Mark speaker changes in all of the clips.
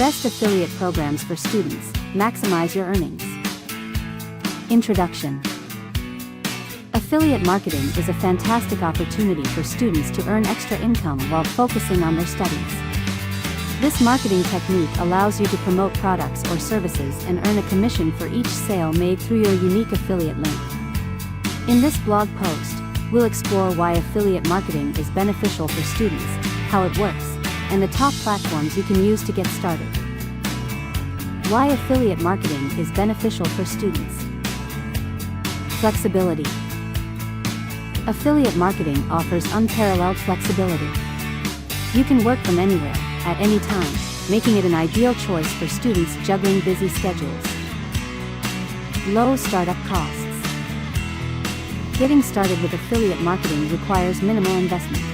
Speaker 1: Best affiliate programs for students, maximize your earnings. Introduction. Affiliate marketing is a fantastic opportunity for students to earn extra income while focusing on their studies. This marketing technique allows you to promote products or services and earn a commission for each sale made through your unique affiliate link. In this blog post, we'll explore why affiliate marketing is beneficial for students, how it works, and the top platforms you can use to get started. Why affiliate marketing is beneficial for students. Flexibility. Affiliate marketing offers unparalleled flexibility. You can work from anywhere, at any time, making it an ideal choice for students juggling busy schedules. Low startup costs. Getting started with affiliate marketing requires minimal investment.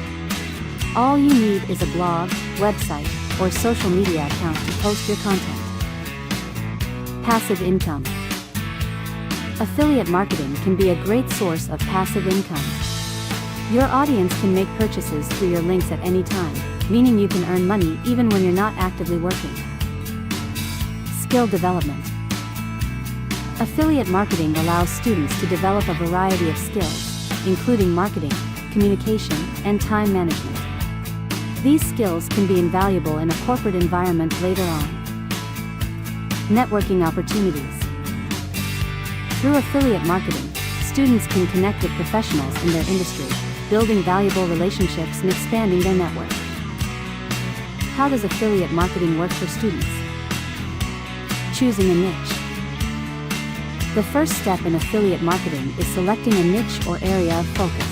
Speaker 1: All you need is a blog, website, or social media account to post your content. Passive income. Affiliate marketing can be a great source of passive income. Your audience can make purchases through your links at any time, meaning you can earn money even when you're not actively working. Skill development. Affiliate marketing allows students to develop a variety of skills, including marketing, communication, and time management. These skills can be invaluable in a corporate environment later on. Networking opportunities. Through affiliate marketing, students can connect with professionals in their industry, building valuable relationships and expanding their network. How does affiliate marketing work for students? Choosing a niche. The first step in affiliate marketing is selecting a niche or area of focus.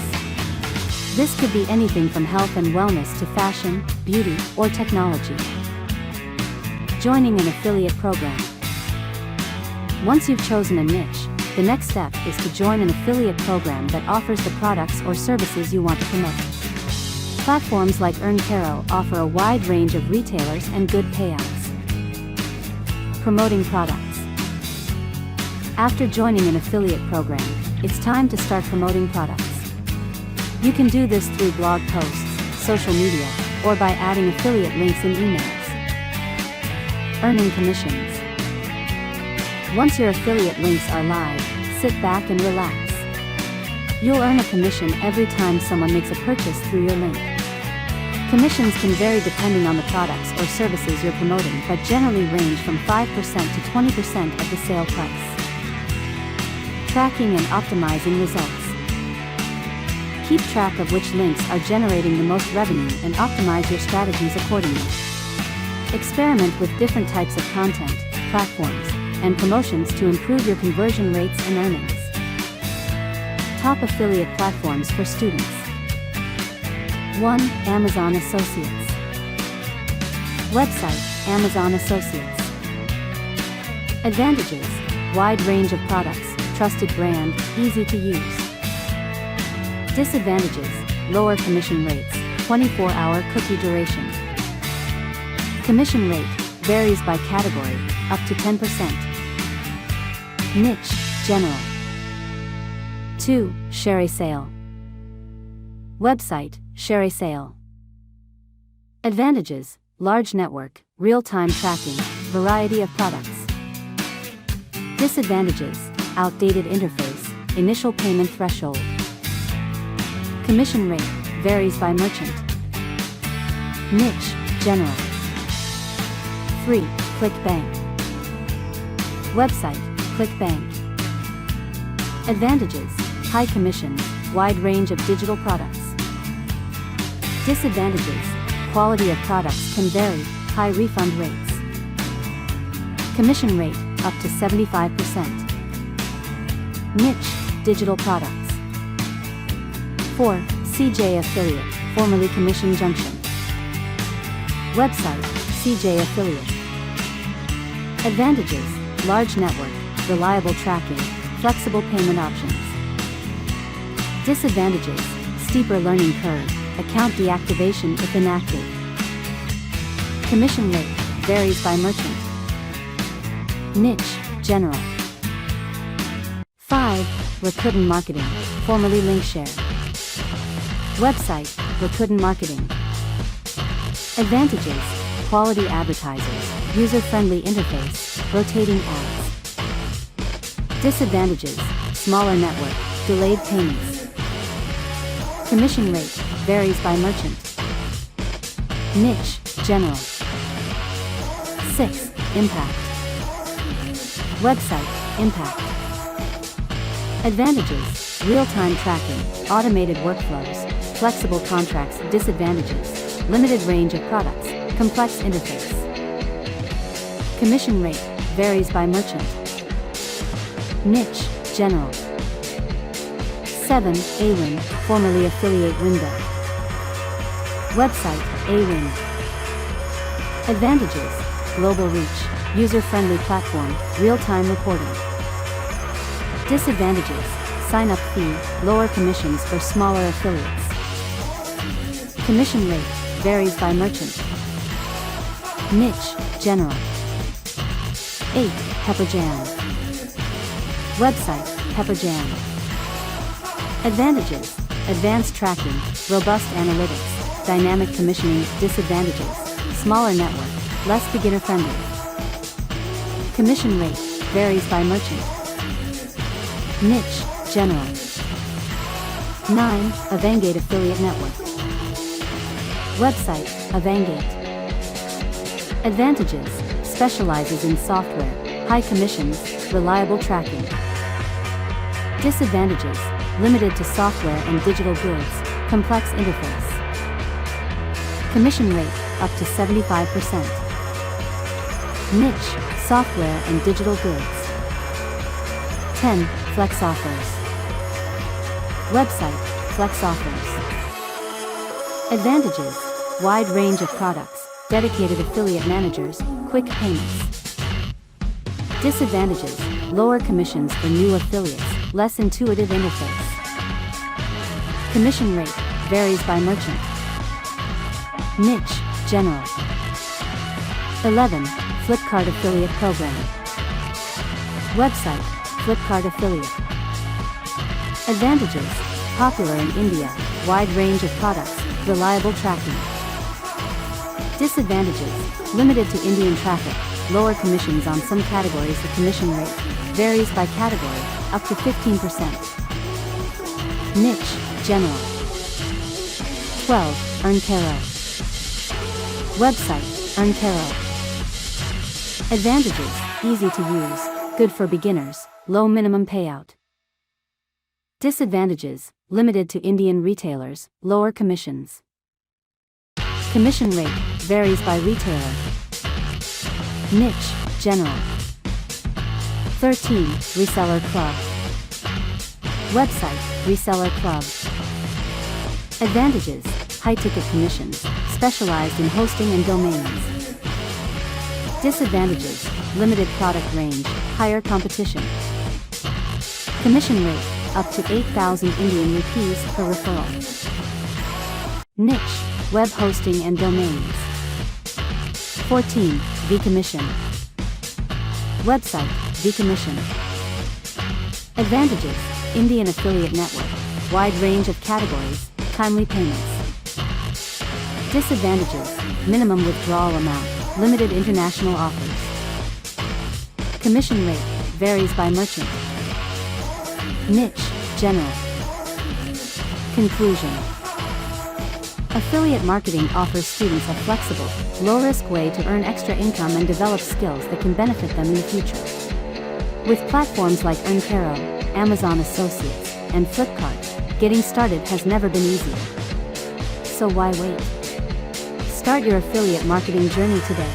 Speaker 1: This could be anything from health and wellness to fashion, beauty, or technology. Joining an affiliate program. Once you've chosen a niche, the next step is to join an affiliate program that offers the products or services you want to promote. Platforms like EarnCaro offer a wide range of retailers and good payouts. Promoting products. After joining an affiliate program, it's time to start promoting products. You can do this through blog posts, social media, or by adding affiliate links in emails. Earning commissions. Once your affiliate links are live, sit back and relax. You'll earn a commission every time someone makes a purchase through your link. Commissions can vary depending on the products or services you're promoting, but generally range from 5% to 20% of the sale price. Tracking and optimizing results. Keep track of which links are generating the most revenue and optimize your strategies accordingly. Experiment with different types of content, platforms, and promotions to improve your conversion rates and earnings. Top affiliate platforms for students. 1. Amazon Associates. Website, Amazon Associates. Advantages: wide range of products, trusted brand, easy to use. Disadvantages: lower commission rates, 24-hour cookie duration. Commission rate varies by category, up to 10%. Niche, general. 2. ShareASale. Website, ShareASale. Advantages: large network, real-time tracking, variety of products. Disadvantages: outdated interface, initial payment threshold. Commission rate varies by merchant. Niche, general. 3. ClickBank. Website, ClickBank. Advantages: high commissions, wide range of digital products. Disadvantages: quality of products can vary, high refund rates. Commission rate up to 75%. Niche, digital products. 4. CJ Affiliate, formerly Commission Junction. Website, CJ Affiliate. Advantages: large network, reliable tracking, flexible payment options. Disadvantages: steeper learning curve, account deactivation if inactive. Commission rate varies by merchant. Niche, general. 5. Rakuten Marketing, formerly Linkshare. Website, Rakuten Marketing. Advantages: quality advertisers, user-friendly interface, rotating ads. Disadvantages: smaller network, delayed payments. Commission rate varies by merchant. Niche, general. 6. Impact. Website, impact. Advantages: real-time tracking, automated workflows, flexible contracts. Disadvantages: limited range of products, complex interface. Commission rate varies by merchant. Niche, general. 7. Awin, formerly affiliate window. Website, Awin. Advantages: global reach, user-friendly platform, real-time reporting. Disadvantages: sign-up fee, lower commissions for smaller affiliates. Commission rate varies by merchant. Niche, general. 8. Pepperjam. Website, Pepperjam. Advantages: advanced tracking, robust analytics, dynamic commissioning. Disadvantages: smaller network, less beginner-friendly. Commission rate varies by merchant. Niche, general. 9. Avangate affiliate network. Website, Avangate. Advantages: specializes in software, high commissions, reliable tracking. Disadvantages: limited to software and digital goods, complex interface. Commission rate up to 75%. Niche, software and digital goods. 10. Flex offers. Website, Flex offers. Advantages: wide range of products, dedicated affiliate managers, quick payments. Disadvantages: lower commissions for new affiliates, less intuitive interface. Commission rate varies by merchant. Niche, general. 11. Flipkart affiliate program. Website, Flipkart affiliate. Advantages: popular in India, wide range of products, reliable tracking. Disadvantages: limited to Indian traffic, lower commissions on some categories. The commission rate varies by category, up to 15%. Niche, general. 12. Earncaro. Website, Earncaro. Advantages: easy to use, good for beginners, low minimum payout. Disadvantages: limited to Indian retailers, lower commissions. Commission rate varies by retailer. Niche, general. 13. Reseller club. Website, Reseller club. Advantages: high-ticket commissions, specialized in hosting and domains. Disadvantages: limited product range, higher competition. Commission rate up to 8,000 Indian rupees per referral. Niche, web hosting and domains. 14. vCommission. Website, vCommission. Advantages: Indian affiliate network, wide range of categories, timely payments. Disadvantages: minimum withdrawal amount, limited international offers. Commission rate varies by merchant. Niche, general. Conclusion: affiliate marketing offers students a flexible, low-risk way to earn extra income and develop skills that can benefit them in the future. With platforms like Earncaro, Amazon Associates, and Flipkart, getting started has never been easier. So why wait? Start your affiliate marketing journey today.